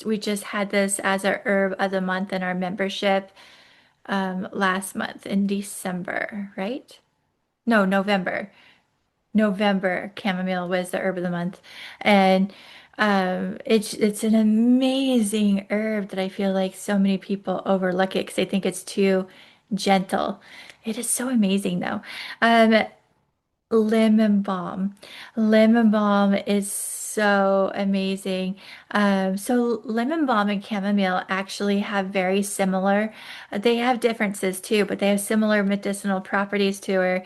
we just had this as a herb of the month in our membership last month in December, right? No, November. November chamomile was the herb of the month. And it's an amazing herb that I feel like so many people overlook it because they think it's too gentle. It is so amazing though. Um, Lemon balm. Lemon balm is so amazing. So lemon balm and chamomile actually have very similar, they have differences too, but they have similar medicinal properties to her.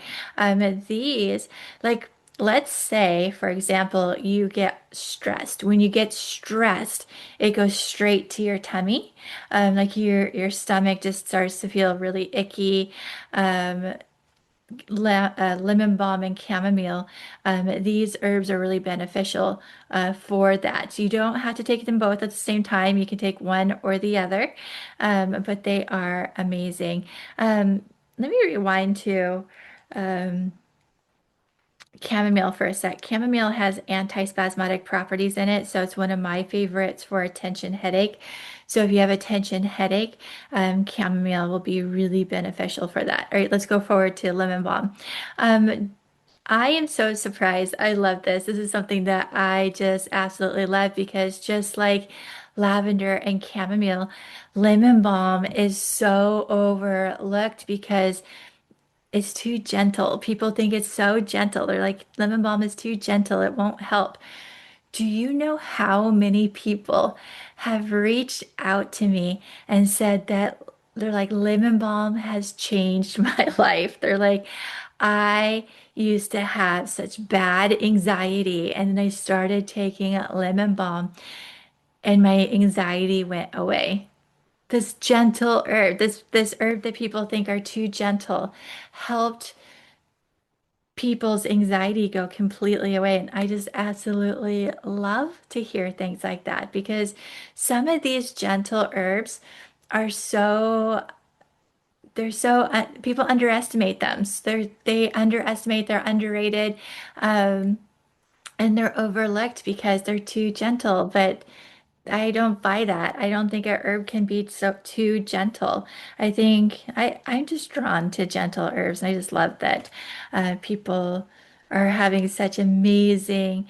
These, like, let's say, for example, you get stressed. When you get stressed, it goes straight to your tummy. Like your stomach just starts to feel really icky. Um, Lemon balm and chamomile. These herbs are really beneficial for that. So you don't have to take them both at the same time. You can take one or the other, but they are amazing. Um, Let me rewind to um, chamomile for a sec. Chamomile has antispasmodic properties in it, so it's one of my favorites for a tension headache. So if you have a tension headache, chamomile will be really beneficial for that. All right, let's go forward to lemon balm. Um, I am so surprised. I love this. This is something that I just absolutely love because just like lavender and chamomile, lemon balm is so overlooked because it's too gentle. People think it's so gentle. They're like, lemon balm is too gentle. It won't help. Do you know how many people have reached out to me and said that they're like, lemon balm has changed my life? They're like, I used to have such bad anxiety, and then I started taking lemon balm, and my anxiety went away. This gentle herb, this herb that people think are too gentle, helped people's anxiety go completely away. And I just absolutely love to hear things like that because some of these gentle herbs are people underestimate them. They underestimate, they're underrated, um, and they're overlooked because they're too gentle. But I don't buy that. I don't think a herb can be so too gentle. I'm just drawn to gentle herbs. And I just love that people. are having such um,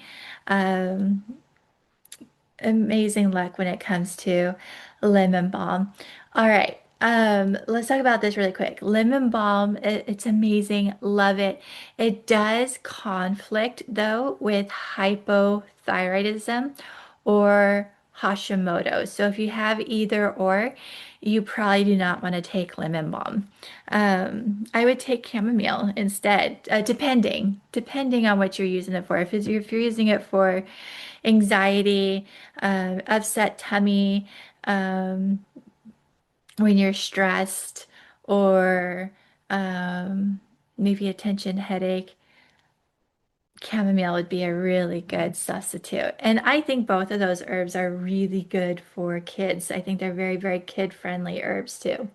amazing luck when it comes to lemon balm. All right. Let's talk about this really quick. Lemon balm, it's amazing. Love it. It does conflict though with hypothyroidism or Hashimoto. So if you have either or, you probably do not want to take lemon balm. I would take chamomile instead, depending on what you're using it for. If you're using it for anxiety, upset tummy, um, when you're stressed, or um, maybe a tension headache, chamomile would be a really good substitute. And I think both of those herbs are really good for kids. I think they're very, very kid-friendly herbs too.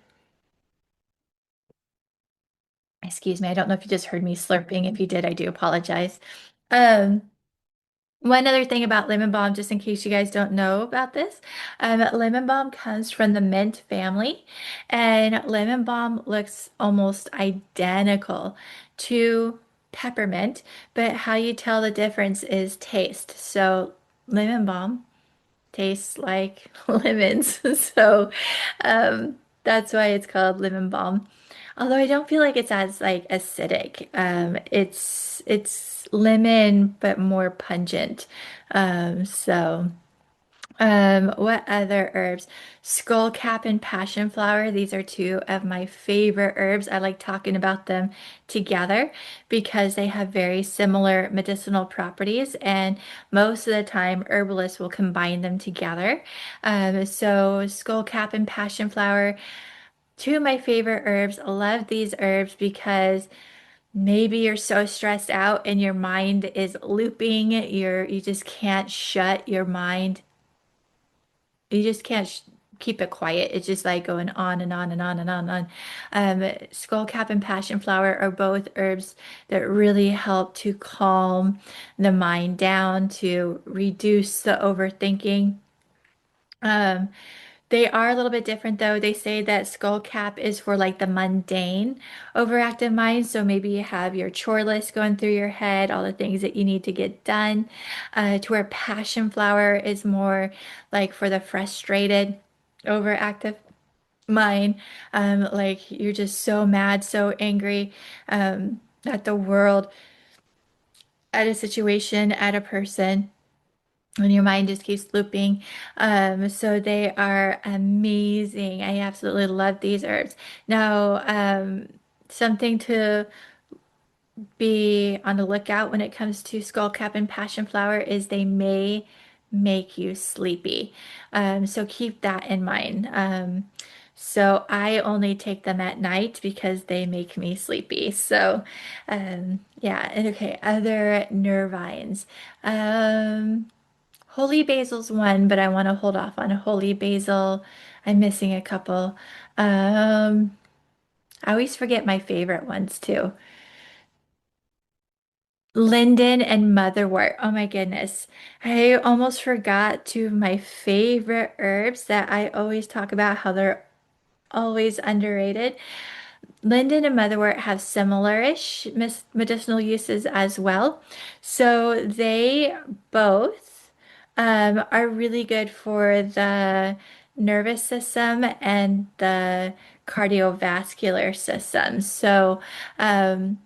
Excuse me, I don't know if you just heard me slurping. If you did, I do apologize. Um, One other thing about lemon balm, just in case you guys don't know about this, lemon balm comes from the mint family, and lemon balm looks almost identical to peppermint, but how you tell the difference is taste. So lemon balm tastes like lemons, so that's why it's called lemon balm. Although I don't feel like it's as like acidic. It's lemon but more pungent. What other herbs? Skullcap and passion flower. These are two of my favorite herbs. I like talking about them together because they have very similar medicinal properties, and most of the time, herbalists will combine them together. So skullcap and passion flower, two of my favorite herbs. I love these herbs because maybe you're so stressed out and your mind is looping. You just can't shut your mind. You just can't keep it quiet. It's just like going on and on and on and on and on. Skullcap and passion flower are both herbs that really help to calm the mind down, to reduce the overthinking. Um, they are a little bit different though. They say that skullcap is for like the mundane, overactive mind. So maybe you have your chore list going through your head, all the things that you need to get done. To where passion flower is more like for the frustrated, overactive mind. Like you're just so mad, so angry, at the world, at a situation, at a person, and your mind just keeps looping. So they are amazing. I absolutely love these herbs. Now, something to be on the lookout when it comes to skullcap and passion flower is they may make you sleepy. So keep that in mind. So I only take them at night because they make me sleepy. So, yeah. And okay, other nervines. Um, Holy basil's one, but I want to hold off on holy basil. I'm missing a couple. Um, I always forget my favorite ones too. Linden and motherwort. Oh my goodness. I almost forgot two of my favorite herbs that I always talk about how they're always underrated. Linden and motherwort have similar-ish medicinal uses as well. So they both are really good for the nervous system and the cardiovascular system. So um,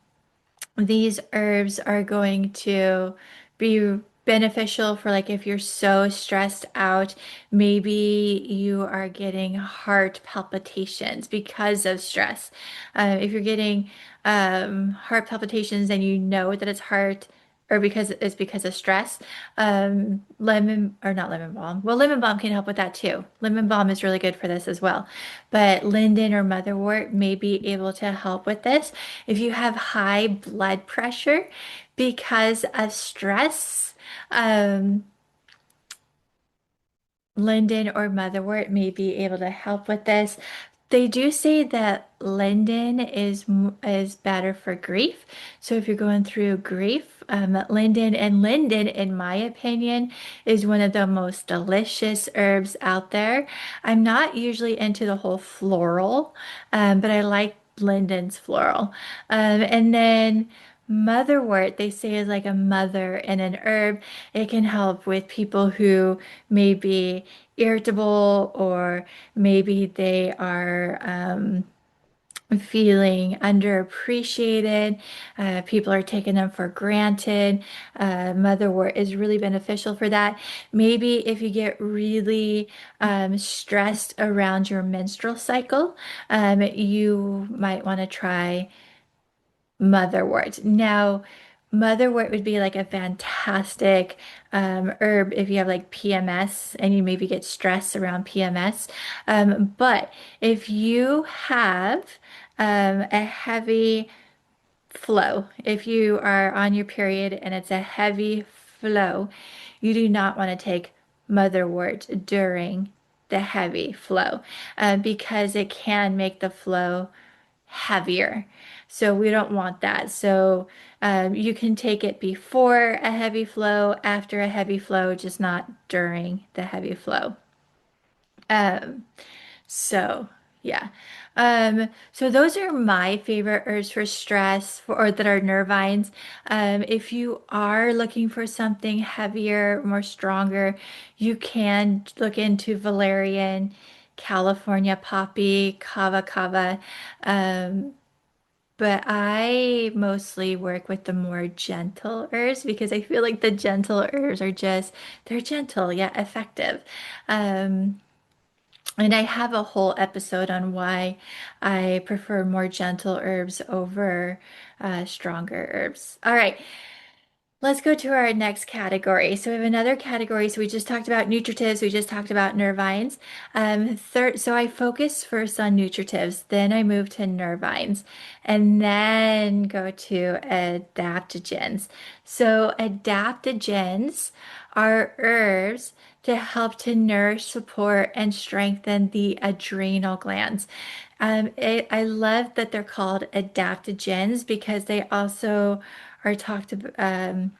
these herbs are going to be beneficial for like if you're so stressed out, maybe you are getting heart palpitations because of stress. If you're getting heart palpitations and you know that it's heart or because of stress, lemon or not lemon balm. Well, lemon balm can help with that too. Lemon balm is really good for this as well. But linden or motherwort may be able to help with this. If you have high blood pressure because of stress, um, linden or motherwort may be able to help with this. They do say that linden is better for grief. So if you're going through grief, linden, in my opinion, is one of the most delicious herbs out there. I'm not usually into the whole floral, but I like linden's floral. And then Motherwort, they say, is like a mother in an herb. It can help with people who may be irritable, or maybe they are feeling underappreciated. People are taking them for granted. Motherwort is really beneficial for that. Maybe if you get really stressed around your menstrual cycle, you might want to try motherwort. Now, motherwort would be like a fantastic herb if you have like PMS and you maybe get stress around PMS. But if you have a heavy flow, if you are on your period and it's a heavy flow, you do not want to take motherwort during the heavy flow because it can make the flow heavier. So we don't want that. So you can take it before a heavy flow, after a heavy flow, just not during the heavy flow. Um, so yeah. So those are my favorite herbs for stress or that are nervines. If you are looking for something heavier, more stronger, you can look into valerian, California poppy, kava kava. Um, but I mostly work with the more gentle herbs because I feel like the gentle herbs are just, they're gentle yet effective. Um, and I have a whole episode on why I prefer more gentle herbs over stronger herbs. All right, let's go to our next category. So we have another category. So we just talked about nutritives. We just talked about nervines. Third, so I focus first on nutritives, then I move to nervines, and then go to adaptogens. So adaptogens are herbs to help to nourish, support, and strengthen the adrenal glands. I love that they're called adaptogens because they also are talked about.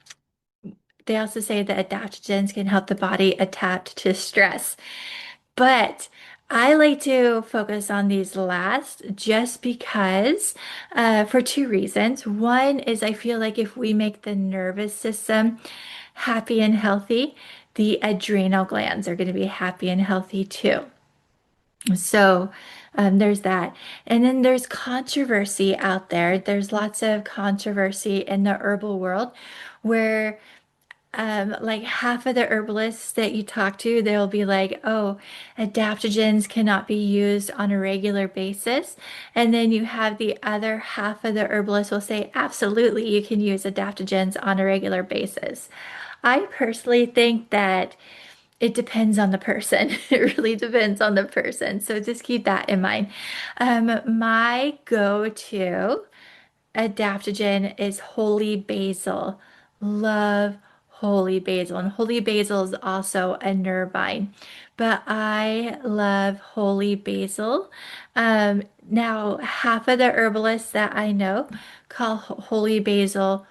They also say that adaptogens can help the body adapt to stress. But I like to focus on these last just because, for two reasons. One is I feel like if we make the nervous system happy and healthy, the adrenal glands are going to be happy and healthy too. So there's that. And then there's controversy out there. There's lots of controversy in the herbal world where like half of the herbalists that you talk to, they'll be like, oh, adaptogens cannot be used on a regular basis. And then you have the other half of the herbalists will say, absolutely, you can use adaptogens on a regular basis. I personally think that it depends on the person. It really depends on the person. So just keep that in mind. My go-to adaptogen is holy basil. Love holy basil. And holy basil is also a nervine. But I love holy basil. Now, half of the herbalists that I know call holy basil,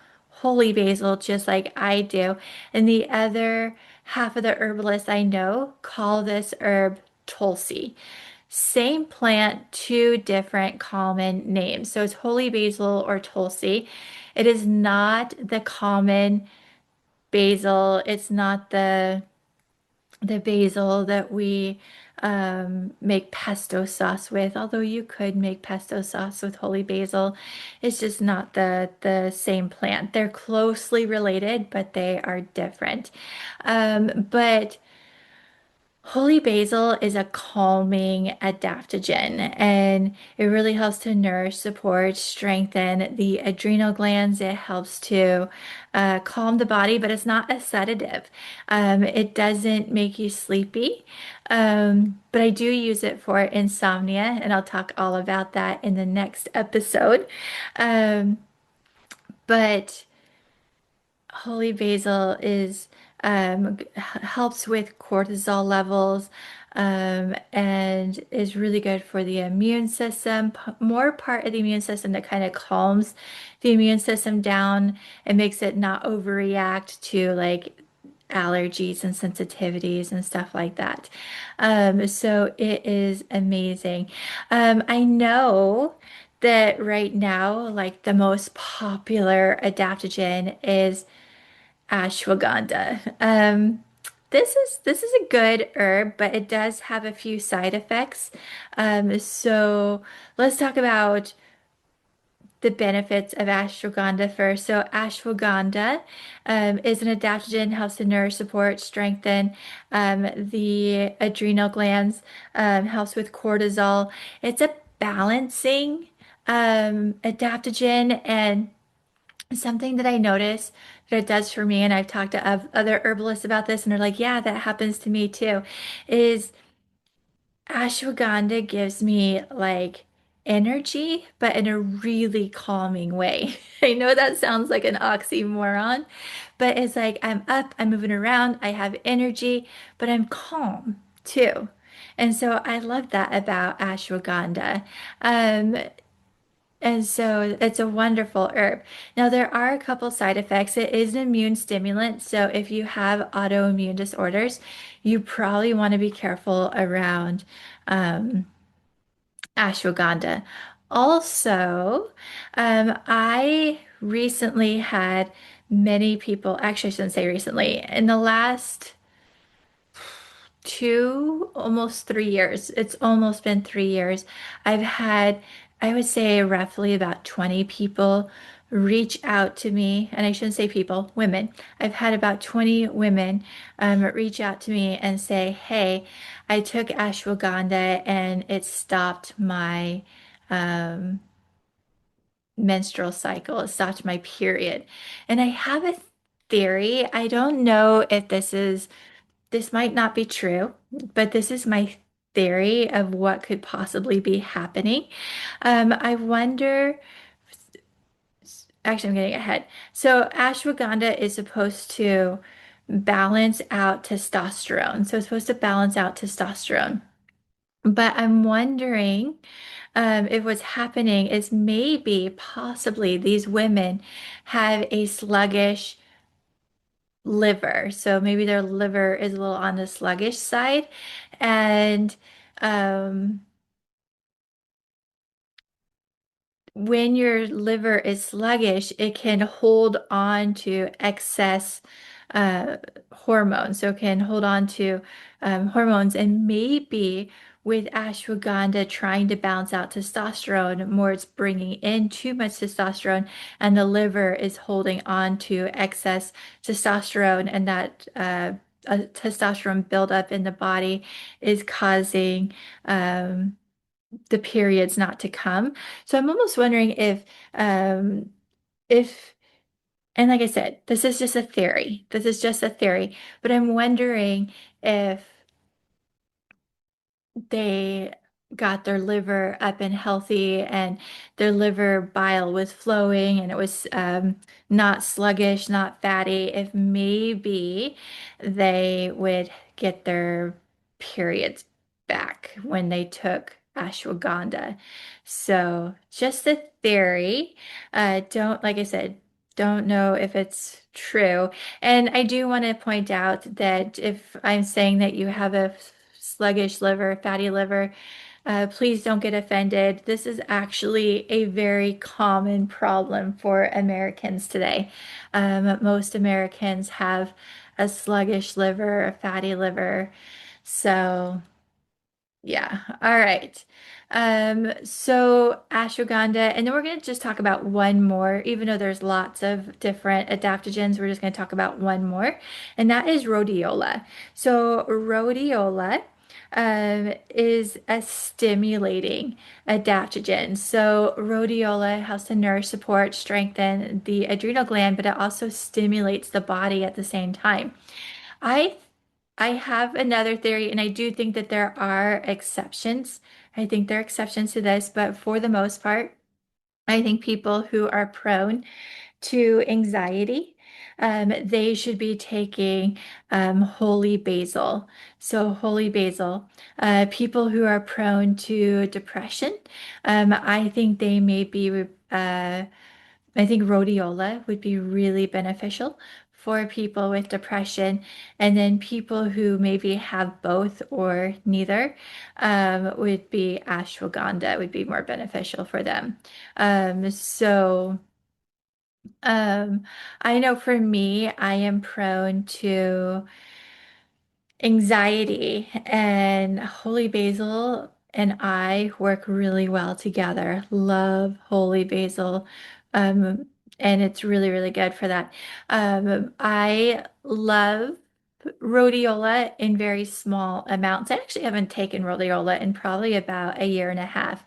just like I do. And the other half of the herbalists I know call this herb Tulsi. Same plant, two different common names. So it's holy basil or Tulsi. It is not the common basil. It's not the basil that we make pesto sauce with, although you could make pesto sauce with holy basil. It's just not the same plant. They're closely related, but they are different. But holy basil is a calming adaptogen, and it really helps to nourish, support, strengthen the adrenal glands. It helps to calm the body, but it's not a sedative. It doesn't make you sleepy, but I do use it for insomnia, and I'll talk all about that in the next episode. Um, but holy basil is helps with cortisol levels and is really good for the immune system. More part of the immune system that kind of calms the immune system down and makes it not overreact to like allergies and sensitivities and stuff like that. So it is amazing. I know that right now, like the most popular adaptogen is ashwagandha. This is a good herb, but it does have a few side effects. So let's talk about the benefits of ashwagandha first. So ashwagandha is an adaptogen, helps to nourish, support, strengthen the adrenal glands, helps with cortisol. It's a balancing adaptogen, and something that I notice that it does for me, and I've talked to other herbalists about this, and they're like, yeah, that happens to me too, is ashwagandha gives me like energy, but in a really calming way. I know that sounds like an oxymoron, but it's like I'm up, I'm moving around, I have energy, but I'm calm too. And so I love that about ashwagandha. Um, and so it's a wonderful herb. Now, there are a couple side effects. It is an immune stimulant. So if you have autoimmune disorders, you probably want to be careful around um, ashwagandha. Also, I recently had many people, actually, I shouldn't say recently, in the last almost 3 years. It's almost been 3 years. I've had, I would say, roughly about 20 people reach out to me, and I shouldn't say people, women. I've had about 20 women reach out to me and say, "Hey, I took ashwagandha and it stopped my um, menstrual cycle. It stopped my period." And I have a theory. I don't know if this might not be true, but this is my theory of what could possibly be happening. I wonder, actually, I'm getting ahead. So, ashwagandha is supposed to balance out testosterone. So, it's supposed to balance out testosterone. But I'm wondering if what's happening is maybe possibly these women have a sluggish liver. So maybe their liver is a little on the sluggish side. And um, when your liver is sluggish, it can hold on to excess uh, hormones. So it can hold on to hormones. And maybe with ashwagandha trying to balance out testosterone, more it's bringing in too much testosterone, and the liver is holding on to excess testosterone, and that testosterone buildup in the body is causing the periods not to come. So I'm almost wondering um, if, and like I said, this is just a theory. This is just a theory, but I'm wondering if they got their liver up and healthy, and their liver bile was flowing, and it was not sluggish, not fatty, if maybe they would get their periods back when they took ashwagandha. So just a theory. Don't, like I said, don't know if it's true. And I do want to point out that if I'm saying that you have a sluggish liver, fatty liver, please don't get offended. This is actually a very common problem for Americans today. Most Americans have a sluggish liver, a fatty liver. So, yeah. All right. So ashwagandha, and then we're going to just talk about one more, even though there's lots of different adaptogens, we're just going to talk about one more, and that is rhodiola. So rhodiola is a stimulating adaptogen. So rhodiola helps to nourish, support, strengthen the adrenal gland, but it also stimulates the body at the same time. I I have another theory, and I do think that there are exceptions. I think there are exceptions to this, but for the most part, I think people who are prone to anxiety, they should be taking holy basil. So, holy basil. People who are prone to depression, I think they may be. I think rhodiola would be really beneficial for people with depression. And then people who maybe have both or neither, would be ashwagandha, would be more beneficial for them. So I know for me, I am prone to anxiety, and holy basil and I work really well together. Love holy basil. Um, and it's really, really good for that. I love rhodiola in very small amounts. I actually haven't taken rhodiola in probably about a year and a half.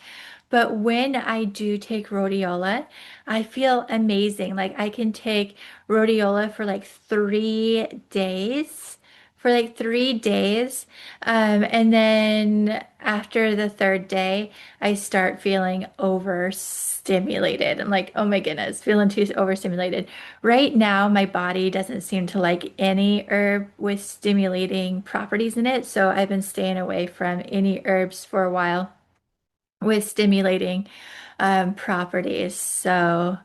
But when I do take rhodiola, I feel amazing. Like I can take rhodiola for like 3 days. For like 3 days. And then after the third day, I start feeling overstimulated. I'm like, oh my goodness, feeling too overstimulated. Right now, my body doesn't seem to like any herb with stimulating properties in it. So I've been staying away from any herbs for a while with stimulating properties. So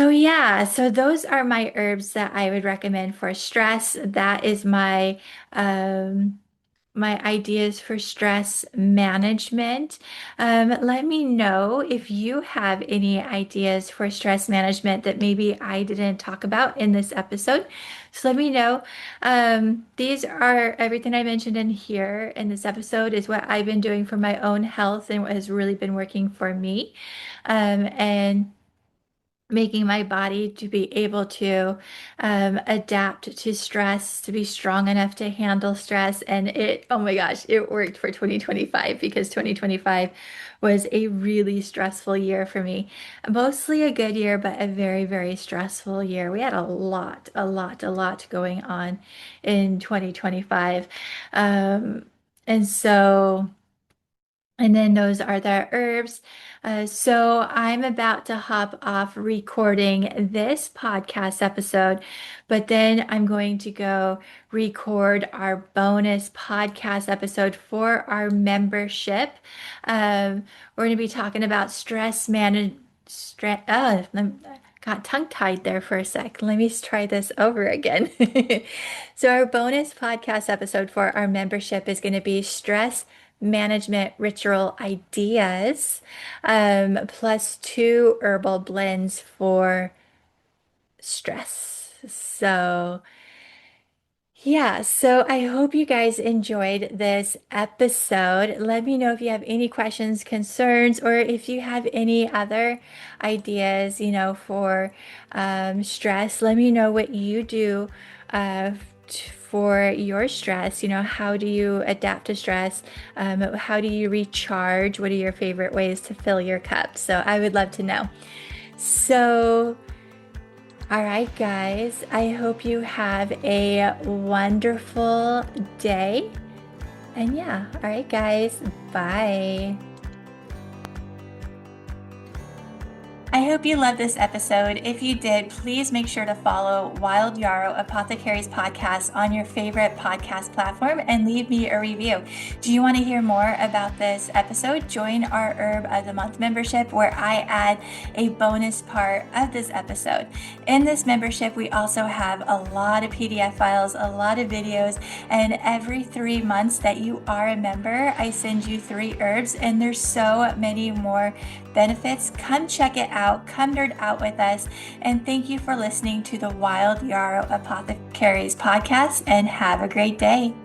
yeah, so those are my herbs that I would recommend for stress. That is um my ideas for stress management. Let me know if you have any ideas for stress management that maybe I didn't talk about in this episode. So let me know. These are everything I mentioned in here in this episode is what I've been doing for my own health and what has really been working for me. And making my body to be able to adapt to stress, to be strong enough to handle stress. And oh my gosh, it worked for 2025 because 2025 was a really stressful year for me. Mostly a good year, but a very, very stressful year. We had a lot going on in 2025. Um, and so. And then those are the herbs. So I'm about to hop off recording this podcast episode, but then I'm going to go record our bonus podcast episode for our membership. We're going to be talking about stress management. Got tongue-tied there for a sec. Let me try this over again. So our bonus podcast episode for our membership is going to be stress management ritual ideas, plus 2 herbal blends for stress. So, yeah, so I hope you guys enjoyed this episode. Let me know if you have any questions, concerns, or if you have any other ideas, for stress. Let me know what you do uh, for your stress. How do you adapt to stress? How do you recharge? What are your favorite ways to fill your cup? So I would love to know. So, all right, guys, I hope you have a wonderful day. And yeah, all right, guys, bye. I hope you loved this episode. If you did, please make sure to follow Wild Yarrow Apothecaries podcast on your favorite podcast platform and leave me a review. Do you want to hear more about this episode? Join our Herb of the Month membership where I add a bonus part of this episode. In this membership, we also have a lot of PDF files, a lot of videos, and every 3 months that you are a member, I send you 3 herbs, and there's so many more benefits. Come check it out. Come nerd out with us. And thank you for listening to the Wild Yarrow Apothecaries podcast, and have a great day.